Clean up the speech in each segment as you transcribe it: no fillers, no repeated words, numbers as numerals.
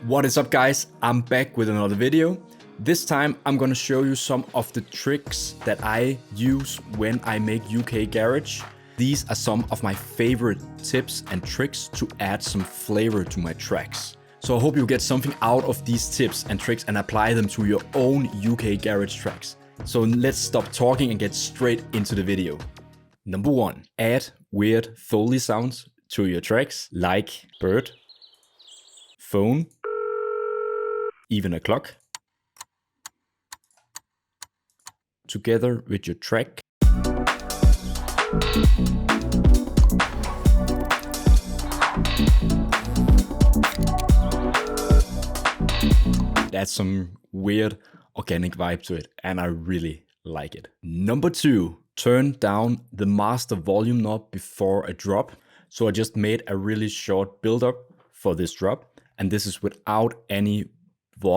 What is up, guys? I'm back with another video. This time I'm gonna show you some of the tricks that I use when I make UK garage. These are some of my favorite tips and tricks to add some flavor to my tracks. So I hope you get something out of these tips and tricks and apply them to your own UK garage tracks. So let's stop talking and get straight into the video. Number 1, add weird Foley sounds to your tracks, like bird, phone, even a clock, together with your track. That's some weird organic vibe to it, and I really like it. Number 2, turn down the master volume knob before a drop. So I just made a really short build-up for this drop, and this is without any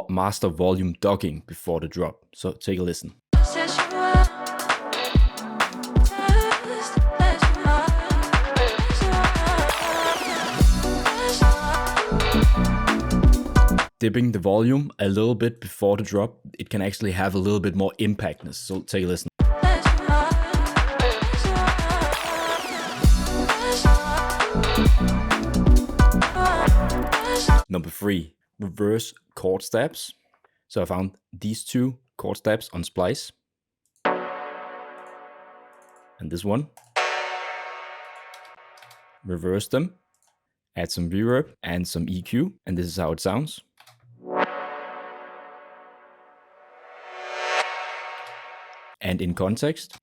master volume docking before the drop. So take a listen. Dipping the volume a little bit before the drop, it can actually have a little bit more impactness. So take a listen. Number 3, reverse chord stabs. So I found these 2 chord stabs on Splice. And this one. Reverse them. Add some reverb and some EQ. And this is how it sounds. And in context.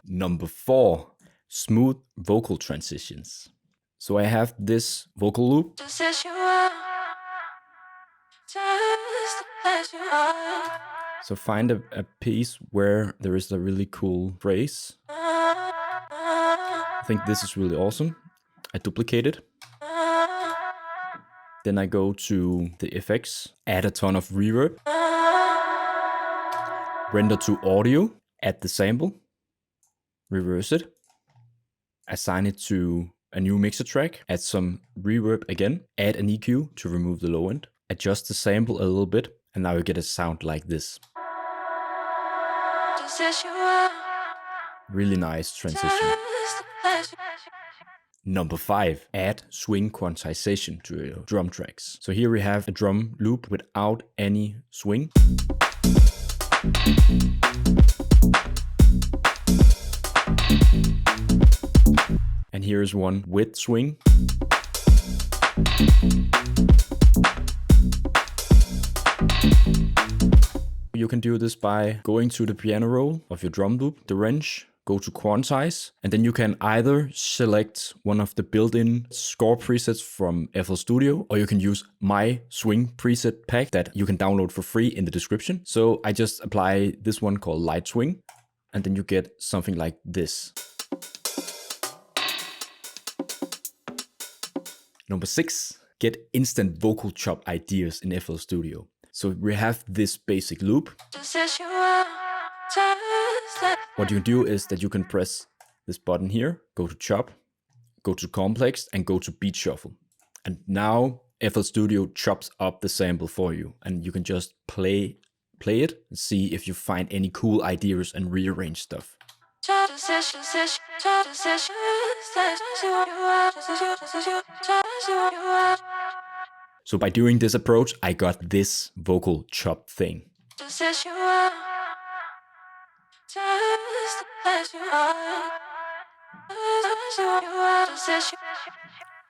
Number 4, smooth vocal transitions. So I have this vocal loop. So find a piece where there is a really cool phrase. I think this is really awesome. I duplicate it. Then I go to the effects, add a ton of reverb, render to audio, add the sample, reverse it, assign it to a new mixer track, add some reverb again, add an EQ to remove the low end, adjust the sample a little bit, and now you get a sound like this. Really nice transition. Number 5, add swing quantization to your drum tracks. So here we have a drum loop without any swing. And here is one with swing. You can do this by going to the piano roll of your drum loop, the wrench, go to quantize, and then you can either select one of the built-in score presets from FL Studio, or you can use my swing preset pack that you can download for free in the description. So I just apply this one called light swing, and then you get something like this. Number 6, get instant vocal chop ideas in FL Studio. So we have this basic loop. What you can do is that you can press this button here, go to chop, go to complex, and go to beat shuffle. And now FL Studio chops up the sample for you, and you can just play it and see if you find any cool ideas and rearrange stuff. So by doing this approach, I got this vocal chop thing.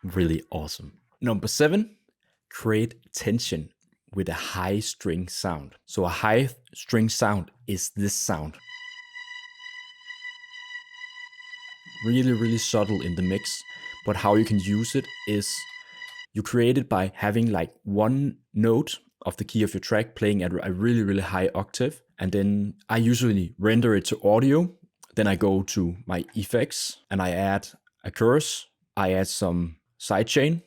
Really awesome. Number 7, create tension with a high string sound. So a high string sound is this sound. Really subtle in the mix, but how you can use it is you create it by having like one note of the key of your track playing at a really high octave, and then I usually render it to audio. Then I go to my effects and I add a chorus, I add some sidechain,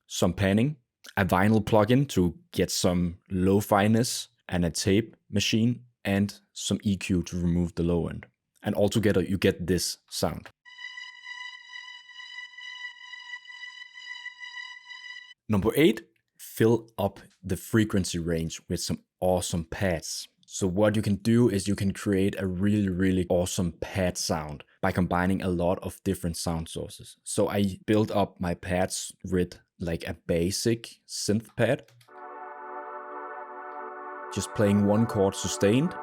some panning, a vinyl plugin to get some lo-fi-ness, and a tape machine and some EQ to remove the low end. And altogether you get this sound. Number 8, fill up the frequency range with some awesome pads. So what you can do is you can create a really awesome pad sound by combining a lot of different sound sources. So I built up my pads with like a basic synth pad, just playing one chord sustained.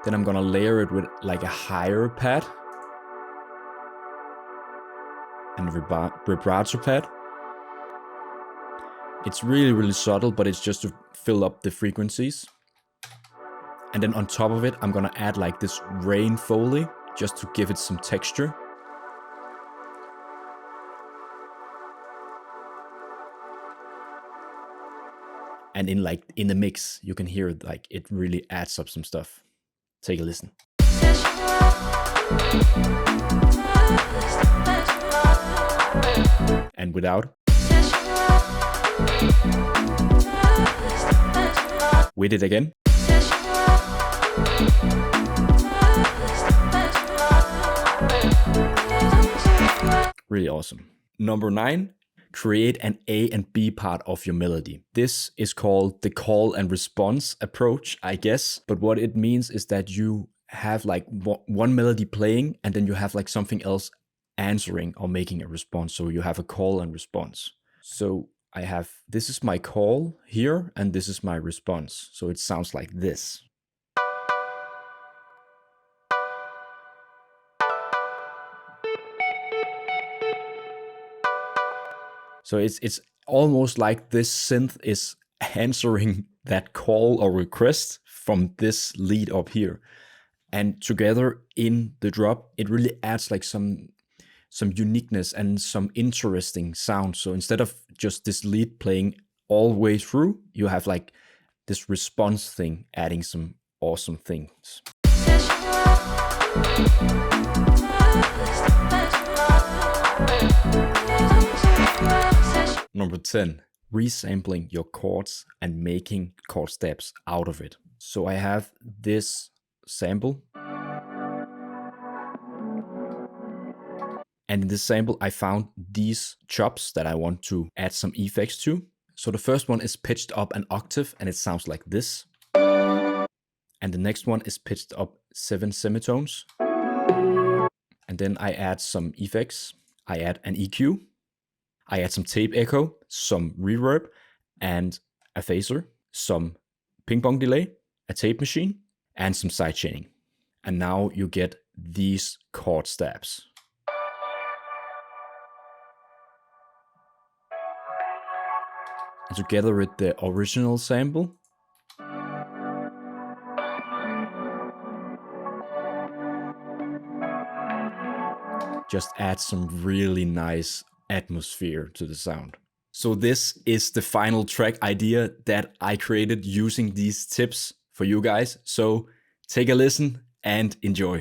Then I'm gonna layer it with like a higher pad and a vibrato pad. It's really subtle, but it's just to fill up the frequencies. And then on top of it, I'm gonna add like this rain Foley just to give it some texture. And in the mix, you can hear it, like it really adds up some stuff. Take a listen. And without. With it again. Really awesome. Number 9, create an A and B part of your melody. This is called the call and response approach, I guess. But what it means is that you have like one melody playing and then you have like something else answering or making a response. So you have a call and response. So I have, this is my call here and this is my response. So it sounds like this. So it's almost like this synth is answering that call or request from this lead up here. And together in the drop, it really adds like some uniqueness and some interesting sound. So instead of just this lead playing all the way through, you have like this response thing adding some awesome things. Number 10, resampling your chords and making chord steps out of it. So I have this sample. And in this sample, I found these chops that I want to add some effects to. So the first one is pitched up an octave and it sounds like this. And the next one is pitched up 7 semitones. And then I add some effects. I add an EQ. I add some tape echo, some reverb, and a phaser, some ping pong delay, a tape machine, and some sidechaining. And now you get these chord stabs. And together with the original sample, just add some really nice atmosphere to the sound. So this is the final track idea that I created using these tips for you guys. So take a listen and enjoy.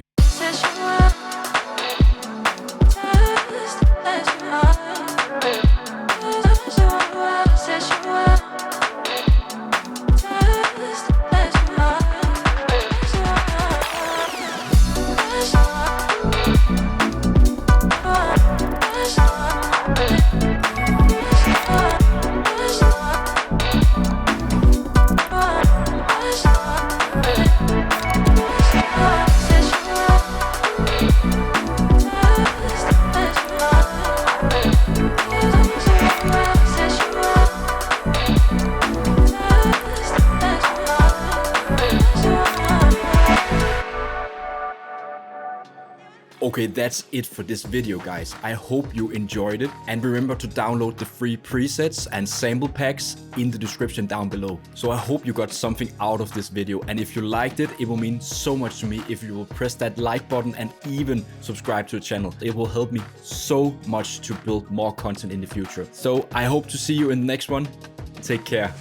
Okay, that's it for this video, guys. I hope you enjoyed it. And remember to download the free presets and sample packs in the description down below. So I hope you got something out of this video. And if you liked it, it will mean so much to me if you will press that like button and even subscribe to the channel. It will help me so much to build more content in the future. So I hope to see you in the next one. Take care.